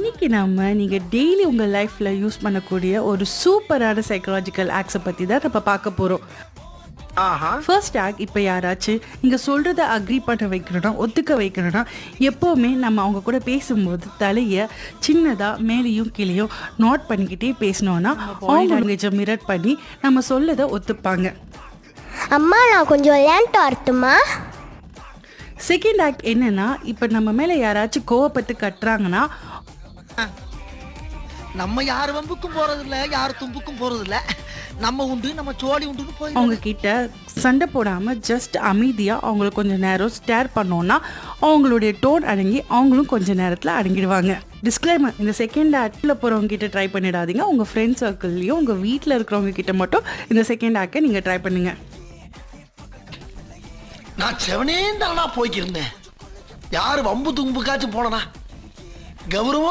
இன்னைக்கு நம்ம நீங்கள் டெய்லி உங்கள் லைஃப்பில் யூஸ் பண்ணக்கூடிய ஒரு சூப்பரான சைக்கலாஜிக்கல் ஆக்ஸை பற்றி தான் நம்ம பார்க்க போகிறோம். ஃபர்ஸ்ட் ஆக், இப்போ யாராச்சும் நீங்கள் சொல்கிறத அக்ரி பண்ண வைக்கணும்னா, ஒத்துக்க வைக்கணும்னா, எப்போவுமே நம்ம அவங்க கூட பேசும்போது தலையை சின்னதாக மேலேயும் கீழேயும் நோட் பண்ணிக்கிட்டே பேசினோன்னா அவங்க லாங்குவேஜை மிரட் பண்ணி நம்ம சொல்லதை ஒத்துப்பாங்க. அம்மா, நான் கொஞ்சம் விளையாண்டு வரட்டுமா? செகண்ட் ஆக்ட் என்னன்னா, இப்போ நம்ம மேலே யாராச்சும் கோவப்பட்டு கட்டுறாங்கன்னா, நம்ம யார் வம்புக்கும் போறதில்ல, யார் தும்புக்கும் போறதில்ல, நம்ம உண்டு நம்ம சோழி உண்டுன்னு போய் அவங்க கிட்ட சண்டை போடாமல் ஜஸ்ட் அமைதியாக அவங்கள கொஞ்சம் நேரம் ஸ்டேர் பண்ணோன்னா அவங்களுடைய டோன் அடங்கி அவங்களும் கொஞ்சம் நேரத்தில் அடங்கிடுவாங்க. டிஸ்க்ளைமர், இந்த செகண்ட் ஆக்டில் போகிறவங்க கிட்ட ட்ரை பண்ணிடாதீங்க. உங்கள் ஃப்ரெண்ட் சர்க்கிள்லையும் உங்கள் வீட்டில் இருக்கிறவங்க கிட்ட மட்டும் இந்த செகண்ட் ஆக்கை நீங்கள் ட்ரை பண்ணுங்கள். நான் செவனே தானா போய்க்கிருந்தேன். யாரு வம்பு தும்புக்காச்சும் போனனா கௌரவம்